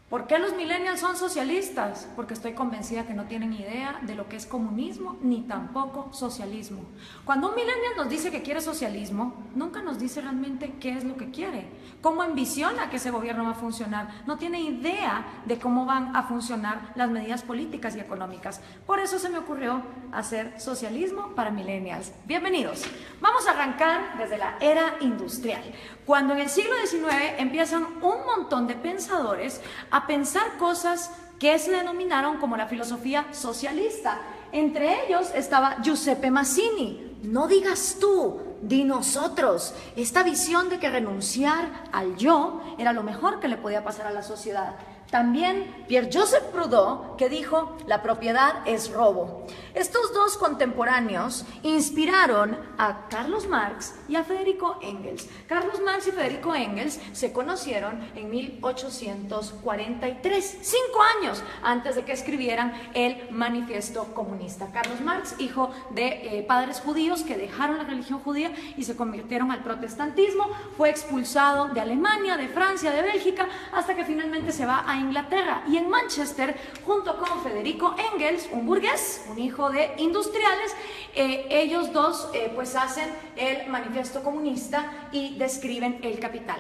¿Por qué los millennials son socialistas? Porque estoy convencida que no tienen idea de lo que es comunismo ni tampoco socialismo. Cuando un millennial nos dice que quiere socialismo, nunca nos dice realmente qué es lo que quiere, cómo ambiciona que ese gobierno va a funcionar. No tiene idea de cómo van a funcionar las medidas políticas y económicas. Por eso se me ocurrió hacer socialismo para millennials. Bienvenidos. Vamos a arrancar desde la era industrial, cuando en el siglo XIX empiezan un montón de pensadores a pensar cosas que se denominaron como la filosofía socialista. Entre ellos estaba Giuseppe Mazzini. No digas tú, di nosotros. Esta visión de que renunciar al yo era lo mejor que le podía pasar a la sociedad. También Pierre-Joseph Proudhon, que dijo, la propiedad es robo. Estos dos contemporáneos inspiraron a Carlos Marx y a Federico Engels. Carlos Marx y Federico Engels se conocieron en 1843, 5 años antes de que escribieran el Manifiesto Comunista. Carlos Marx, hijo de padres judíos que dejaron la religión judía y se convirtieron al protestantismo, fue expulsado de Alemania, de Francia, de Bélgica, hasta que finalmente se va a Inglaterra, y en Manchester, junto con Federico Engels, un burgués, un hijo de industriales, ellos dos pues hacen el Manifiesto Comunista y describen el capital.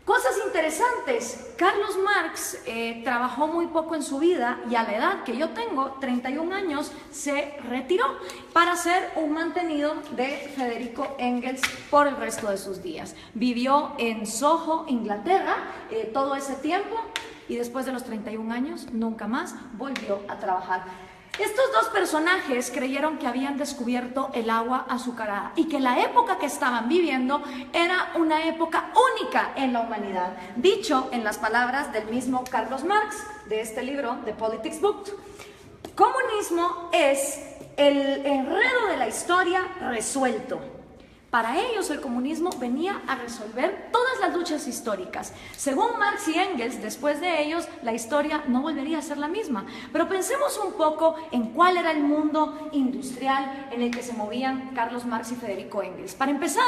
Cosas interesantes, Carlos Marx trabajó muy poco en su vida y a la edad que yo tengo, 31 años, se retiró para ser un mantenido de Federico Engels por el resto de sus días. Vivió en Soho, Inglaterra, todo ese tiempo, y después de los 31 años nunca más volvió a trabajar. Estos dos personajes creyeron que habían descubierto el agua azucarada y que la época que estaban viviendo era una época única en la humanidad. Dicho en las palabras del mismo Carlos Marx, de este libro, The Politics Book, comunismo es el enredo de la historia resuelto. Para ellos el comunismo venía a resolver todas las luchas históricas. Según Marx y Engels, después de ellos la historia no volvería a ser la misma. Pero pensemos un poco en cuál era el mundo industrial en el que se movían Carlos Marx y Federico Engels. Para empezar,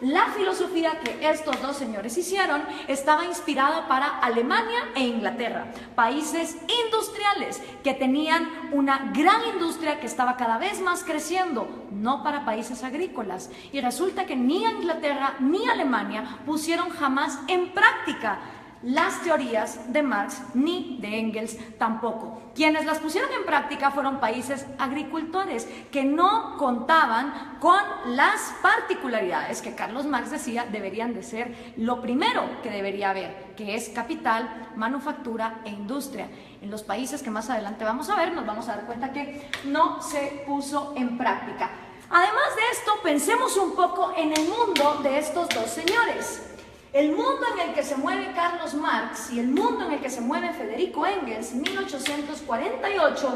la filosofía que estos dos señores hicieron estaba inspirada para Alemania e Inglaterra, países industriales que tenían una gran industria que estaba cada vez más creciendo, no para países agrícolas. Y resulta que ni Inglaterra ni Alemania pusieron jamás en práctica las teorías de Marx ni de Engels tampoco. Quienes las pusieron en práctica fueron países agricultores que no contaban con las particularidades que Carlos Marx decía deberían de ser lo primero que debería haber, que es capital, manufactura e industria. En los países que más adelante vamos a ver, nos vamos a dar cuenta que no se puso en práctica. Además de esto, pensemos un poco en el mundo de estos dos señores. El mundo en el que se mueve Carlos Marx y el mundo en el que se mueve Federico Engels, 1848,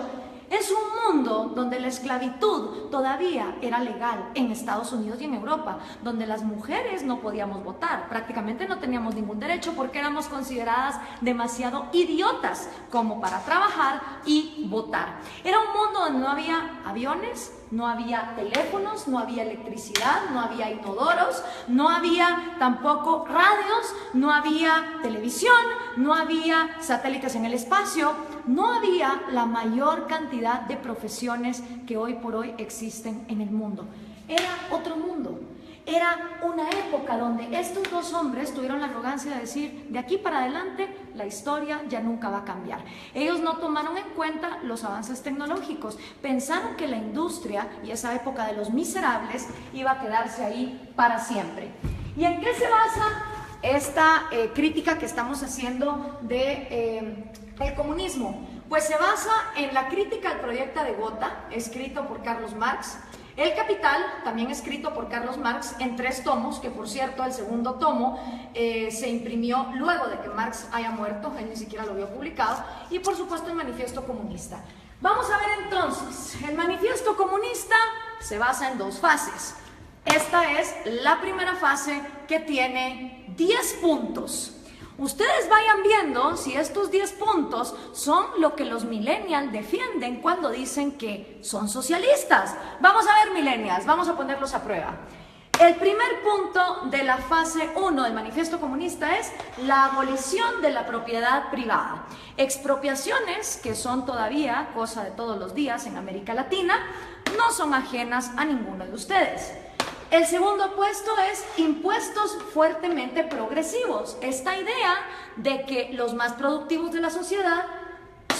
es un mundo donde la esclavitud todavía era legal en Estados Unidos y en Europa, donde las mujeres no podíamos votar, prácticamente no teníamos ningún derecho porque éramos consideradas demasiado idiotas como para trabajar y votar. Era un mundo donde no había aviones, no había teléfonos, no había electricidad, no había inodoros, no había tampoco radios, no había televisión, no había satélites en el espacio, no había la mayor cantidad de profesiones que hoy por hoy existen en el mundo. Era otro mundo. Era una época donde estos dos hombres tuvieron la arrogancia de decir, de aquí para adelante la historia ya nunca va a cambiar. Ellos no tomaron en cuenta los avances tecnológicos, pensaron que la industria y esa época de los miserables iba a quedarse ahí para siempre. ¿Y en qué se basa esta crítica que estamos haciendo de el comunismo? Pues se basa en la crítica al proyecto de Gotha, escrito por Carlos Marx, El Capital, también escrito por Carlos Marx en 3 tomos, que por cierto el segundo tomo se imprimió luego de que Marx haya muerto, él ni siquiera lo vio publicado, y por supuesto el Manifiesto Comunista. Vamos a ver entonces, el Manifiesto Comunista se basa en 2 fases. Esta es la primera fase que tiene 10 puntos. Ustedes vayan viendo si estos 10 puntos son lo que los millennials defienden cuando dicen que son socialistas. Vamos a ver, millennials, vamos a ponerlos a prueba. El primer punto de la fase 1 del Manifiesto Comunista es la abolición de la propiedad privada. Expropiaciones que son todavía cosa de todos los días en América Latina, no son ajenas a ninguno de ustedes. El segundo puesto es impuestos fuertemente progresivos. Esta idea de que los más productivos de la sociedad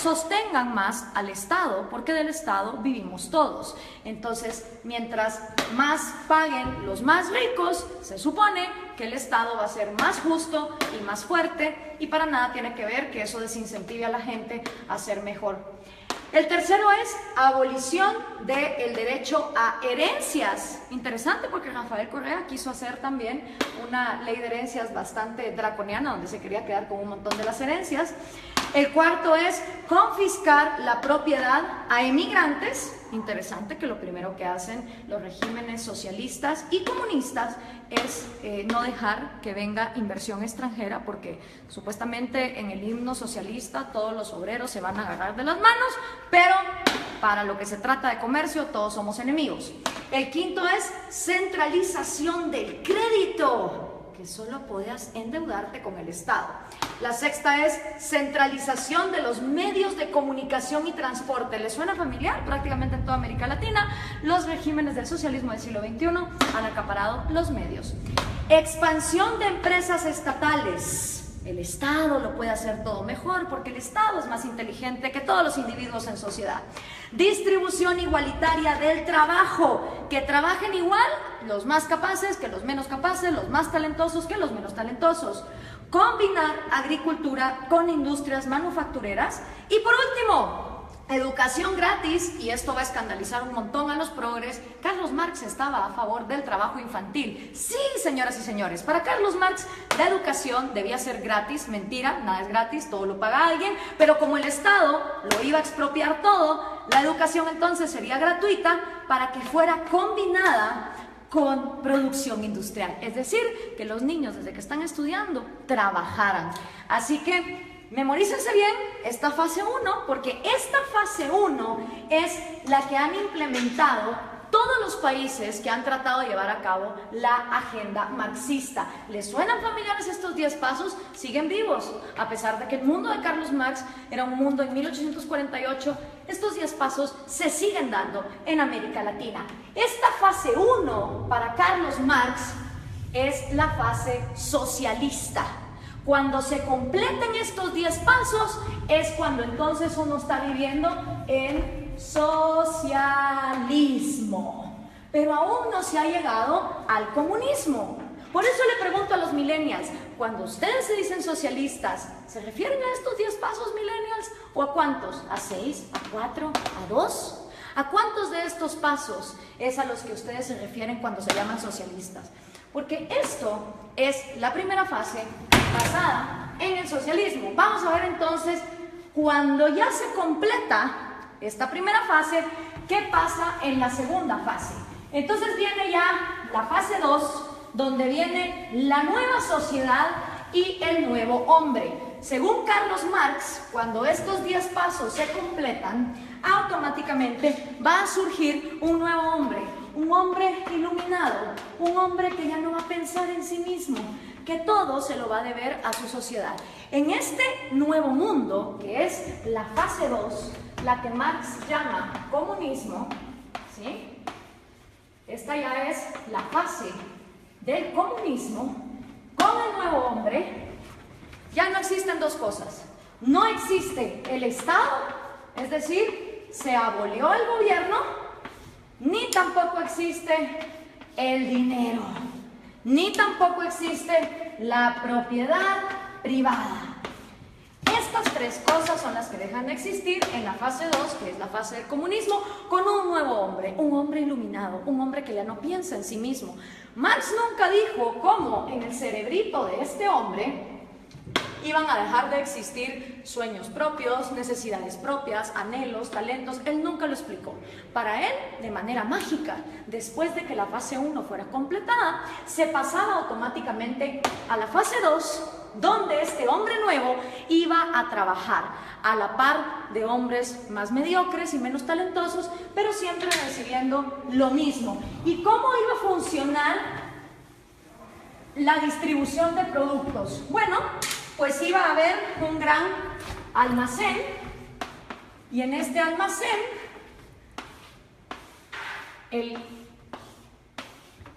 sostengan más al Estado, porque del Estado vivimos todos. Entonces, mientras más paguen los más ricos, se supone que el Estado va a ser más justo y más fuerte, y para nada tiene que ver que eso desincentive a la gente a ser mejor. El tercero es abolición del derecho a herencias. Interesante, porque Rafael Correa quiso hacer también una ley de herencias bastante draconiana, donde se quería quedar con un montón de las herencias. El cuarto es confiscar la propiedad a emigrantes. Interesante que lo primero que hacen los regímenes socialistas y comunistas es no dejar que venga inversión extranjera, porque supuestamente en el himno socialista todos los obreros se van a agarrar de las manos, pero para lo que se trata de comercio todos somos enemigos. El quinto es centralización del crédito, que solo podías endeudarte con el Estado. La sexta es centralización de los medios de comunicación y transporte. ¿Les suena familiar? Prácticamente en toda América Latina, los regímenes del socialismo del siglo XXI han acaparado los medios. Expansión de empresas estatales. El Estado lo puede hacer todo mejor, porque el Estado es más inteligente que todos los individuos en sociedad. Distribución igualitaria del trabajo, que trabajen igual los más capaces que los menos capaces, los más talentosos que los menos talentosos. Combinar agricultura con industrias manufactureras. Y por último, educación gratis, y esto va a escandalizar un montón a los progres. Carlos Marx estaba a favor del trabajo infantil. Sí, señoras y señores, para Carlos Marx la educación debía ser gratis. Mentira, nada es gratis, todo lo paga alguien, pero como el Estado lo iba a expropiar todo, la educación entonces sería gratuita para que fuera combinada con producción industrial, es decir, que los niños desde que están estudiando trabajaran. Así que memorícense bien esta fase 1, porque esta fase 1 es la que han implementado todos los países que han tratado de llevar a cabo la agenda marxista. ¿Les suenan familiares estos 10 pasos? Siguen vivos, a pesar de que el mundo de Carlos Marx era un mundo en 1848, estos 10 pasos se siguen dando en América Latina. Esta fase 1 para Carlos Marx es la fase socialista. Cuando se completen estos 10 pasos es cuando entonces uno está viviendo en socialismo, pero aún no se ha llegado al comunismo. Por eso le pregunto a los millennials, cuando ustedes se dicen socialistas, ¿se refieren a estos 10 pasos, millennials? ¿O a cuántos? ¿A 6? ¿A 4? ¿A 2? ¿A cuántos de estos pasos es a los que ustedes se refieren cuando se llaman socialistas? Porque esto es la primera fase basada en el socialismo. Vamos a ver entonces, cuando ya se completa esta primera fase, ¿qué pasa en la segunda fase? Entonces viene ya la fase 2, donde viene la nueva sociedad y el nuevo hombre. Según Carlos Marx, cuando estos 10 pasos se completan, automáticamente va a surgir un nuevo hombre, un hombre iluminado, un hombre que ya no va a pensar en sí mismo, que todo se lo va a deber a su sociedad. En este nuevo mundo, que es la fase 2, la que Marx llama comunismo, ¿sí? Esta ya es la fase del comunismo. Con el nuevo hombre ya no existen dos cosas. No existe el Estado, es decir, se abolió el gobierno, ni tampoco existe el dinero, ni tampoco existe la propiedad privada. Estas tres cosas son las que dejan de existir en la fase 2, que es la fase del comunismo, con un nuevo hombre, un hombre iluminado, un hombre que ya no piensa en sí mismo. Marx nunca dijo cómo en el cerebrito de este hombre iban a dejar de existir sueños propios, necesidades propias, anhelos, talentos. Él nunca lo explicó. Para él, de manera mágica, después de que la fase 1 fuera completada, se pasaba automáticamente a la fase 2, donde este hombre nuevo iba a trabajar a la par de hombres más mediocres y menos talentosos, pero siempre recibiendo lo mismo. ¿Y cómo iba a funcionar la distribución de productos. Bueno, pues iba a haber un gran almacén y en este almacén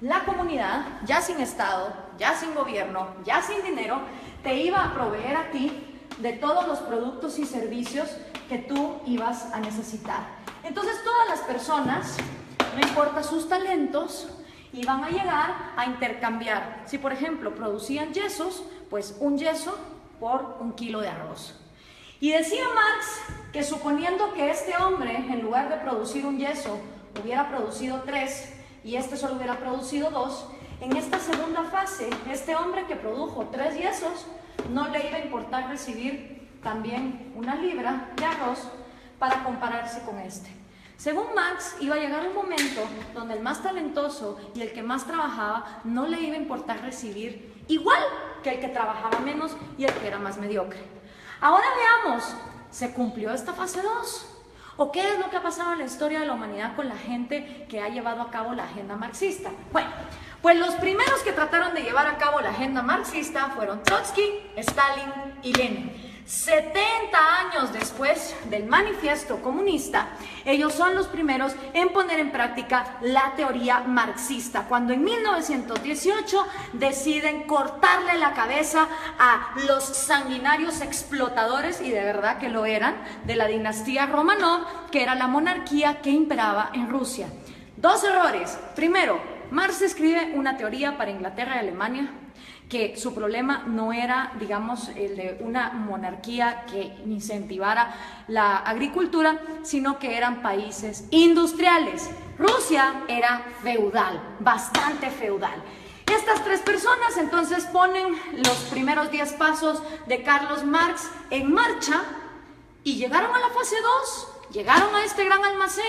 la comunidad, ya sin Estado, ya sin gobierno, ya sin dinero, te iba a proveer a ti de todos los productos y servicios que tú ibas a necesitar. Entonces todas las personas, no importa sus talentos, iban a llegar a intercambiar. Si por ejemplo producían yesos, pues un yeso por 1 kilo de arroz. Y decía Marx que suponiendo que este hombre, en lugar de producir un yeso, hubiera producido 3 y este solo hubiera producido 2, en esta segunda fase, este hombre que produjo 3 yesos, no le iba a importar recibir también 1 libra de arroz para compararse con este. Según Marx, iba a llegar un momento donde el más talentoso y el que más trabajaba no le iba a importar recibir igual que el que trabajaba menos y el que era más mediocre. Ahora veamos, ¿se cumplió esta fase 2? ¿O qué es lo que ha pasado en la historia de la humanidad con la gente que ha llevado a cabo la agenda marxista? Bueno, pues los primeros que trataron de llevar a cabo la agenda marxista fueron Trotsky, Stalin y Lenin. 70 años después del manifiesto comunista, ellos son los primeros en poner en práctica la teoría marxista, cuando en 1918 deciden cortarle la cabeza a los sanguinarios explotadores, y de verdad que lo eran, de la dinastía Romanov, que era la monarquía que imperaba en Rusia. 2 errores. Primero, Marx escribe una teoría para Inglaterra y Alemania, que su problema no era, digamos, el de una monarquía que incentivara la agricultura, sino que eran países industriales. Rusia era feudal, bastante feudal. Estas 3 personas entonces ponen los primeros 10 pasos de Carlos Marx en marcha y llegaron a la fase 2, llegaron a este gran almacén.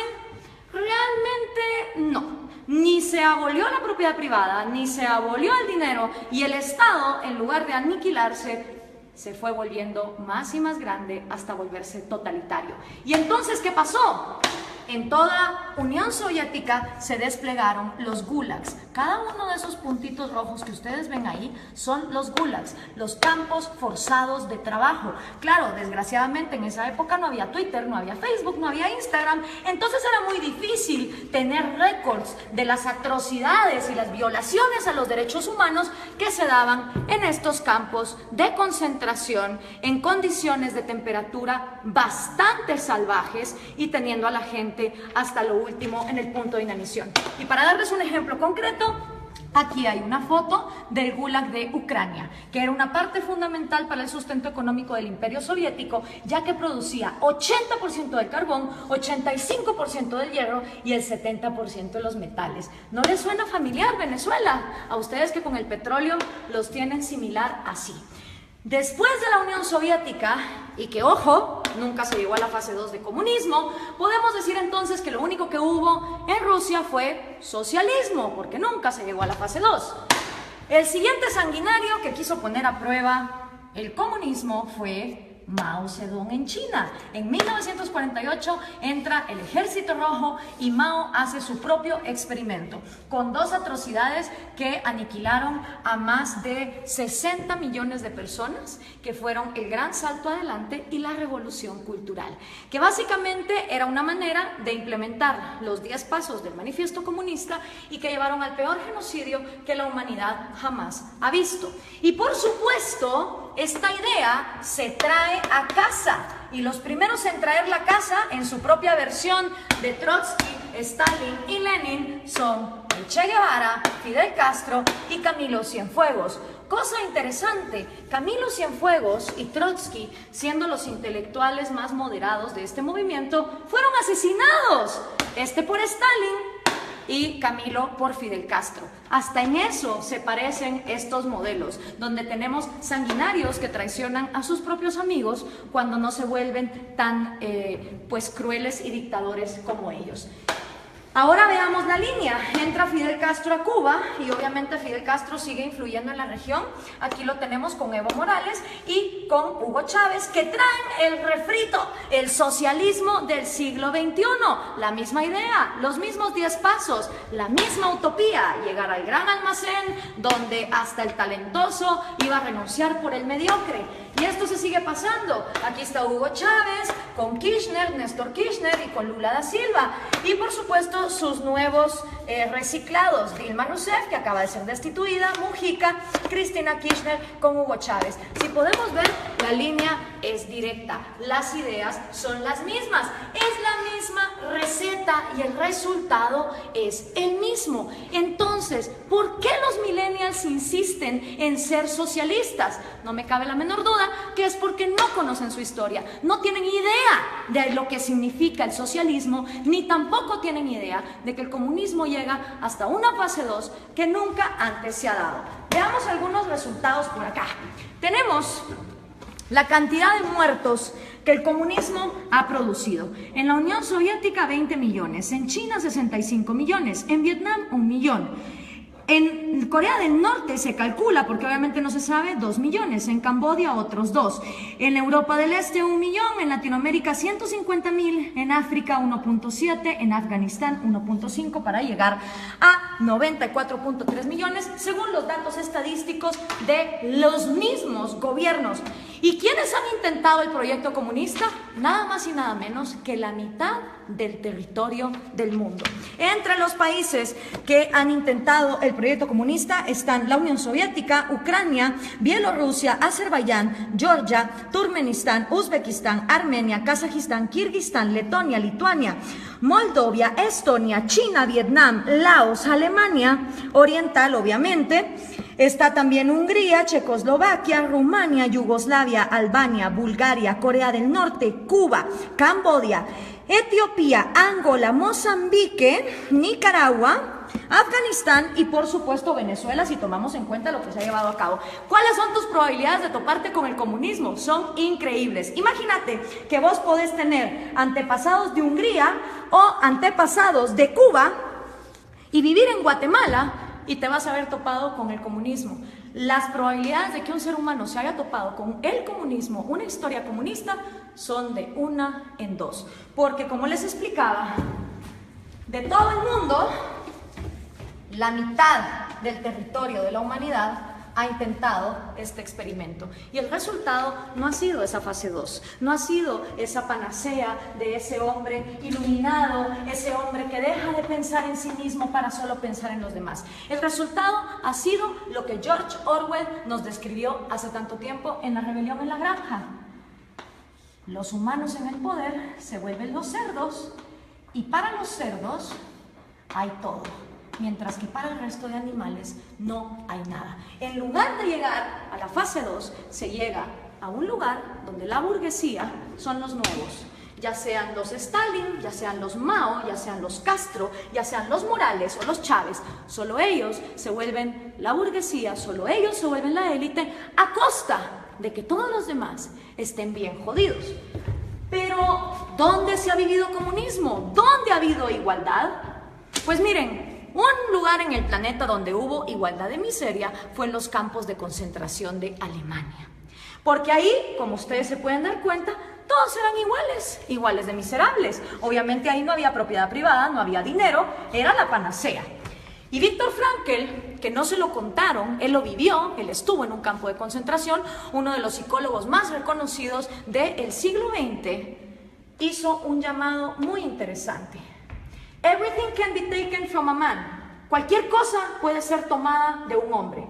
Realmente no. Ni se abolió la propiedad privada, ni se abolió el dinero, y el Estado, en lugar de aniquilarse, se fue volviendo más y más grande hasta volverse totalitario. ¿Y entonces qué pasó? En toda Unión Soviética se desplegaron los gulags. Cada uno de esos puntitos rojos que ustedes ven ahí son los gulags, los campos forzados de trabajo. Claro, desgraciadamente en esa época no había Twitter, no había Facebook, no había Instagram, entonces era muy difícil tener récords de las atrocidades y las violaciones a los derechos humanos que se daban en estos campos de concentración en condiciones de temperatura bastante salvajes y teniendo a la gente hasta lo último en el punto de inanición. Y para darles un ejemplo concreto, aquí hay una foto del Gulag de Ucrania, que era una parte fundamental para el sustento económico del Imperio Soviético, ya que producía 80% del carbón, 85% del hierro y el 70% de los metales. ¿No les suena familiar Venezuela? A ustedes que con el petróleo los tienen similar así. Después de la Unión Soviética, y que ojo, nunca se llegó a la fase 2 de comunismo, podemos decir entonces que lo único que hubo en Rusia fue socialismo, porque nunca se llegó a la fase 2. El siguiente sanguinario que quiso poner a prueba el comunismo fue Mao Zedong en China. En 1948 entra el Ejército Rojo y Mao hace su propio experimento con 2 atrocidades que aniquilaron a más de 60 millones de personas, que fueron el gran salto adelante y la revolución cultural, que básicamente era una manera de implementar los 10 pasos del manifiesto comunista y que llevaron al peor genocidio que la humanidad jamás ha visto. Y por supuesto, esta idea se trae a casa, y los primeros en traer la casa en su propia versión de Trotsky, Stalin y Lenin son el Che Guevara, Fidel Castro y Camilo Cienfuegos. Cosa interesante, Camilo Cienfuegos y Trotsky, siendo los intelectuales más moderados de este movimiento, fueron asesinados, este por Stalin y Camilo por Fidel Castro. Hasta en eso se parecen estos modelos, donde tenemos sanguinarios que traicionan a sus propios amigos cuando no se vuelven tan pues crueles y dictadores como ellos. Ahora veamos la línea. Entra Fidel Castro a Cuba y obviamente Fidel Castro sigue influyendo en la región. Aquí lo tenemos con Evo Morales y con Hugo Chávez, que traen el refrito, el socialismo del siglo XXI. La misma idea, los mismos 10 pasos, la misma utopía, llegar al gran almacén donde hasta el talentoso iba a renunciar por el mediocre. Y esto se sigue pasando. Aquí está Hugo Chávez con Kirchner, Néstor Kirchner y con Lula da Silva. Y por supuesto sus nuevos reciclados, Dilma Rousseff, que acaba de ser destituida, Mujica, Cristina Kirchner con Hugo Chávez. Si podemos ver, la línea es directa, las ideas son las mismas, es la misma receta y el resultado es el mismo. Entonces, ¿por qué los millennials insisten en ser socialistas? No me cabe la menor duda que es porque no conocen su historia, no tienen idea de lo que significa el socialismo, ni tampoco tienen idea de que el comunismo llega hasta una fase 2 que nunca antes se ha dado. Veamos algunos resultados por acá. Tenemos la cantidad de muertos que el comunismo ha producido. En la Unión Soviética 20 millones, en China 65 millones, en Vietnam 1 millón. En Corea del Norte se calcula, porque obviamente no se sabe, 2 millones, en Camboya otros 2, en Europa del Este 1 millón, en Latinoamérica 150.000, en África 1.7, en Afganistán 1.5, para llegar a 94.3 millones, según los datos estadísticos de los mismos gobiernos. ¿Y quiénes han intentado el proyecto comunista? Nada más y nada menos que la mitad del territorio del mundo. Entre los países que han intentado el proyecto comunista están la Unión Soviética, Ucrania, Bielorrusia, Azerbaiyán, Georgia, Turkmenistán, Uzbekistán, Armenia, Kazajistán, Kirguistán, Letonia, Lituania, Moldovia, Estonia, China, Vietnam, Laos, Alemania Oriental, obviamente. Está también Hungría, Checoslovaquia, Rumania, Yugoslavia, Albania, Bulgaria, Corea del Norte, Cuba, Camboya, Etiopía, Angola, Mozambique, Nicaragua, Afganistán y por supuesto Venezuela, si tomamos en cuenta lo que se ha llevado a cabo. ¿Cuáles son tus probabilidades de toparte con el comunismo? Son increíbles. Imagínate que vos podés tener antepasados de Hungría o antepasados de Cuba y vivir en Guatemala y te vas a haber topado con el comunismo. Las probabilidades de que un ser humano se haya topado con el comunismo, una historia comunista, son de 1 en 2. Porque como les explicaba, de todo el mundo, la mitad del territorio de la humanidad ha intentado este experimento. Y el resultado no ha sido esa fase 2, no ha sido esa panacea de ese hombre iluminado, ese hombre que deja de pensar en sí mismo para solo pensar en los demás. El resultado ha sido lo que George Orwell nos describió hace tanto tiempo en La rebelión en la granja. Los humanos en el poder se vuelven los cerdos y para los cerdos hay todo, mientras que para el resto de animales no hay nada. En lugar de llegar a la fase 2, se llega a un lugar donde la burguesía son los nuevos, ya sean los Stalin, ya sean los Mao, ya sean los Castro, ya sean los Morales o los Chávez. Solo ellos se vuelven la burguesía, solo ellos se vuelven la élite, a costa de que todos los demás estén bien jodidos. Pero, ¿dónde se ha vivido comunismo? ¿Dónde ha habido igualdad? Pues miren, un lugar en el planeta donde hubo igualdad de miseria fue en los campos de concentración de Alemania. Porque ahí, como ustedes se pueden dar cuenta, todos eran iguales de miserables. Obviamente ahí no había propiedad privada, no había dinero, era la panacea. Y Viktor Frankl, que no se lo contaron, él lo vivió, él estuvo en un campo de concentración, uno de los psicólogos más reconocidos del siglo XX, hizo un llamado muy interesante. Everything can be taken from a man. Cualquier cosa puede ser tomada de un hombre,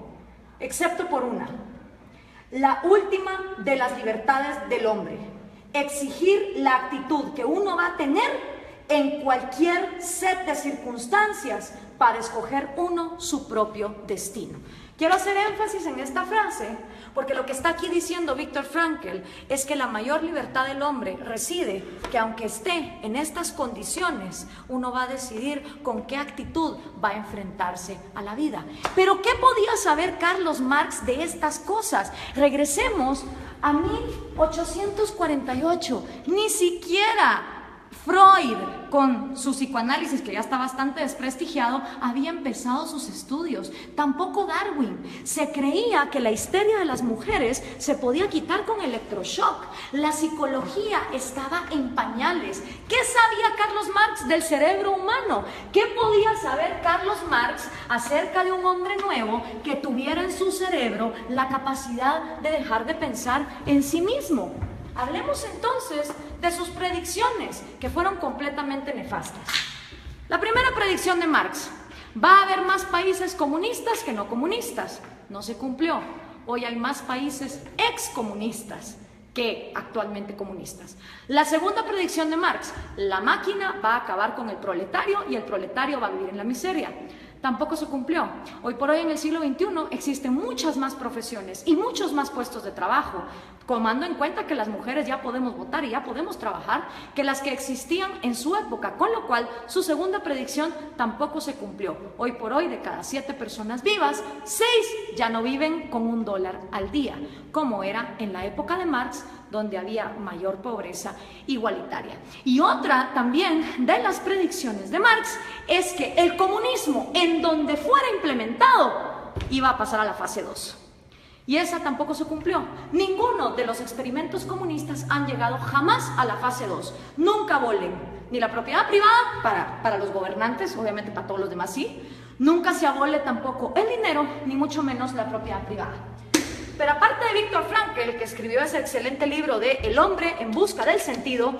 excepto por una. La última de las libertades del hombre. Exigir la actitud que uno va a tener en cualquier set de circunstancias para escoger uno su propio destino. Quiero hacer énfasis en esta frase porque lo que está aquí diciendo Viktor Frankl es que la mayor libertad del hombre reside que aunque esté en estas condiciones, uno va a decidir con qué actitud va a enfrentarse a la vida. Pero ¿qué podía saber Carlos Marx de estas cosas? Regresemos a 1848, ni siquiera Freud, con su psicoanálisis, que ya está bastante desprestigiado, había empezado sus estudios. Tampoco Darwin. Se creía que la histeria de las mujeres se podía quitar con electroshock. La psicología estaba en pañales. ¿Qué sabía Carlos Marx del cerebro humano? ¿Qué podía saber Carlos Marx acerca de un hombre nuevo que tuviera en su cerebro la capacidad de dejar de pensar en sí mismo? Hablemos entonces de sus predicciones, que fueron completamente nefastas. La primera predicción de Marx: va a haber más países comunistas que no comunistas. No se cumplió. Hoy hay más países excomunistas que actualmente comunistas. La segunda predicción de Marx: la máquina va a acabar con el proletario y el proletario va a vivir en la miseria. Tampoco se cumplió. Hoy por hoy, en el siglo XXI, existen muchas más profesiones y muchos más puestos de trabajo, tomando en cuenta que las mujeres ya podemos votar y ya podemos trabajar, que las que existían en su época, con lo cual su segunda predicción tampoco se cumplió. Hoy por hoy, de cada 7 personas vivas, 6 ya no viven con $1 al día, como era en la época de Marx, donde había mayor pobreza igualitaria. Y otra también de las predicciones de Marx es que el comunismo, en donde fuera implementado, iba a pasar a la fase 2. Y esa tampoco se cumplió. Ninguno de los experimentos comunistas han llegado jamás a la fase 2. Nunca abolen ni la propiedad privada para los gobernantes, obviamente para todos los demás sí. Nunca se abole tampoco el dinero, ni mucho menos la propiedad privada. Pero aparte de Viktor Frankl, que escribió ese excelente libro de El hombre en busca del sentido,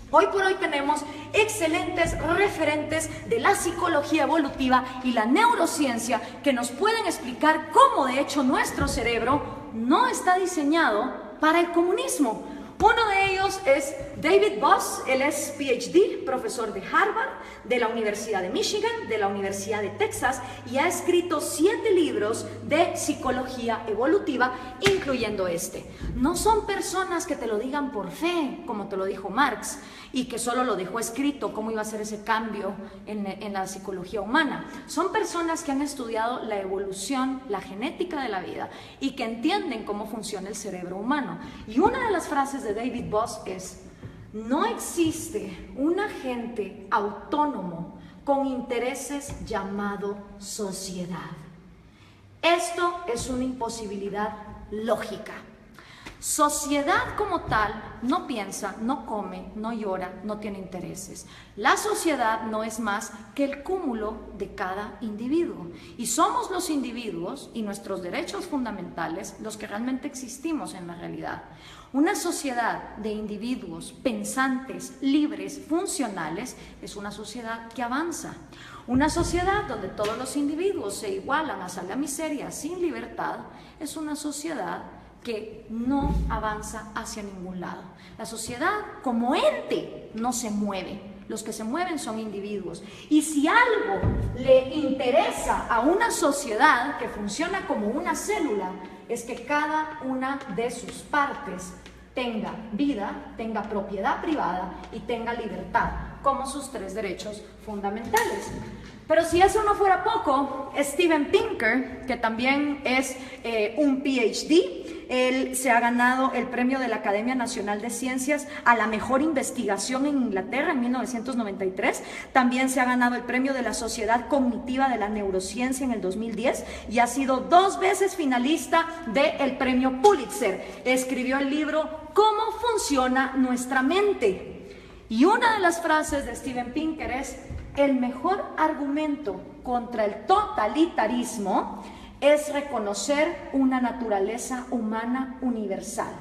hoy por hoy tenemos excelentes referentes de la psicología evolutiva y la neurociencia que nos pueden explicar cómo de hecho nuestro cerebro no está diseñado para el comunismo. Uno de ellos es David Boss. Él es PhD, profesor de Harvard, de la Universidad de Michigan, de la Universidad de Texas, y ha escrito 7 libros de psicología evolutiva, incluyendo este. No son personas que te lo digan por fe, como te lo dijo Marx, y que solo lo dejó escrito, cómo iba a ser ese cambio en la psicología humana. Son personas que han estudiado la evolución, la genética de la vida, y que entienden cómo funciona el cerebro humano. Y una de las frases de David Boss es: no existe un agente autónomo con intereses llamado sociedad. Esto es una imposibilidad lógica. Sociedad como tal no piensa, no come, no llora, no tiene intereses. La sociedad no es más que el cúmulo de cada individuo. Y somos los individuos y nuestros derechos fundamentales los que realmente existimos en la realidad. Una sociedad de individuos pensantes, libres, funcionales, es una sociedad que avanza. Una sociedad donde todos los individuos se igualan hasta la miseria sin libertad, es una sociedad que no avanza hacia ningún lado. La sociedad como ente no se mueve. Los que se mueven son individuos. Y si algo le interesa a una sociedad que funciona como una célula, es que cada una de sus partes tenga vida, tenga propiedad privada y tenga libertad como sus 3 derechos fundamentales. Pero si eso no fuera poco, Steven Pinker, que también es un PhD, él se ha ganado el premio de la Academia Nacional de Ciencias a la mejor investigación en Inglaterra en 1993. También se ha ganado el premio de la Sociedad Cognitiva de la Neurociencia en el 2010 y ha sido 2 veces finalista del premio Pulitzer. Escribió el libro ¿Cómo funciona nuestra mente? Y una de las frases de Steven Pinker es: el mejor argumento contra el totalitarismo es reconocer una naturaleza humana universal,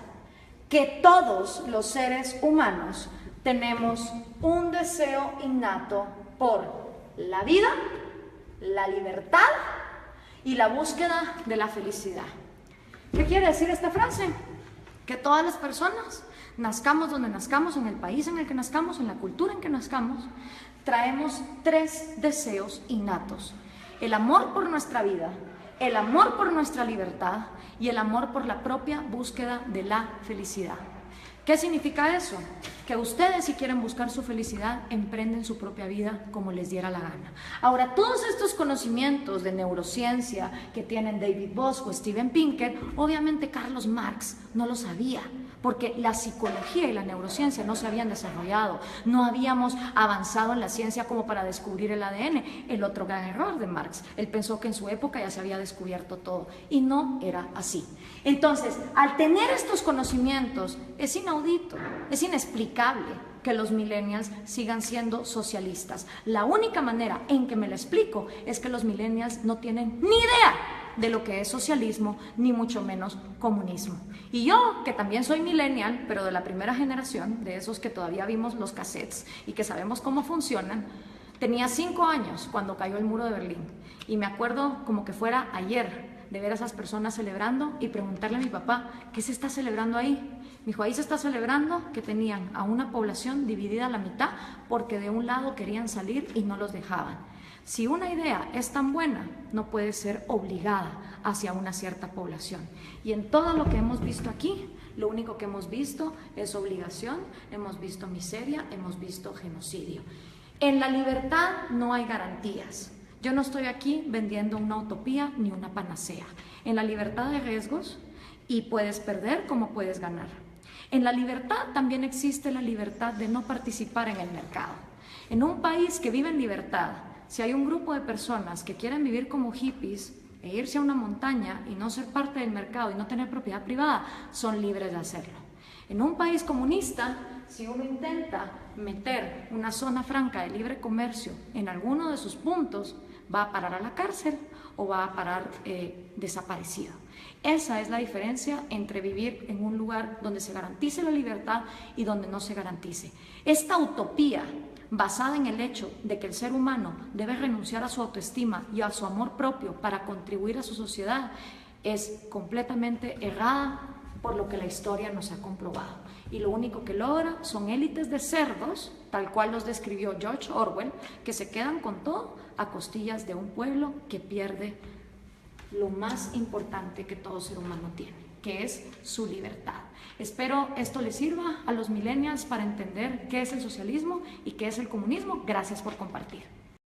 que todos los seres humanos tenemos un deseo innato por la vida, la libertad y la búsqueda de la felicidad. ¿Qué quiere decir esta frase? Que todas las personas, nazcamos donde nazcamos, en el país en el que nazcamos, en la cultura en que nazcamos, traemos 3 deseos innatos: el amor por nuestra vida, el amor por nuestra libertad y el amor por la propia búsqueda de la felicidad. ¿Qué significa eso? que ustedes, si quieren buscar su felicidad, emprenden su propia vida como les diera la gana. Ahora, todos estos conocimientos de neurociencia que tienen David Bosch o Steven Pinker, obviamente Carlos Marx no lo sabía, porque la psicología y la neurociencia no se habían desarrollado, no habíamos avanzado en la ciencia como para descubrir el ADN, el otro gran error de Marx. Él pensó que en su época ya se había descubierto todo, y no era así. Entonces, al tener estos conocimientos, es inaudito, es inexplicable que los millennials sigan siendo socialistas. La única manera en que me lo explico es que los millennials no tienen ni idea de lo que es socialismo, ni mucho menos comunismo. Y yo, que también soy millennial, pero de la primera generación, de esos que todavía vimos los cassettes y que sabemos cómo funcionan, tenía 5 años cuando cayó el muro de Berlín. Y me acuerdo como que fuera ayer de ver a esas personas celebrando y preguntarle a mi papá, ¿qué se está celebrando ahí? Me dijo, ahí se está celebrando que tenían a una población dividida a la mitad porque de un lado querían salir y no los dejaban. Si una idea es tan buena, no puede ser obligada hacia una cierta población. Y en todo lo que hemos visto aquí, lo único que hemos visto es obligación, hemos visto miseria, hemos visto genocidio. En la libertad no hay garantías. Yo no estoy aquí vendiendo una utopía ni una panacea. En la libertad hay riesgos y puedes perder como puedes ganar. En la libertad también existe la libertad de no participar en el mercado. En un país que vive en libertad, si hay un grupo de personas que quieren vivir como hippies e irse a una montaña y no ser parte del mercado y no tener propiedad privada, son libres de hacerlo. En un país comunista, si uno intenta meter una zona franca de libre comercio en alguno de sus puntos, va a parar a la cárcel o va a parar desaparecido. Esa es la diferencia entre vivir en un lugar donde se garantice la libertad y donde no se garantice. Esta utopía basada en el hecho de que el ser humano debe renunciar a su autoestima y a su amor propio para contribuir a su sociedad, es completamente errada por lo que la historia nos ha comprobado. Y lo único que logra son élites de cerdos, tal cual los describió George Orwell, que se quedan con todo a costillas de un pueblo que pierde lo más importante que todo ser humano tiene, que es su libertad. Espero esto les sirva a los millennials para entender qué es el socialismo y qué es el comunismo. Gracias por compartir.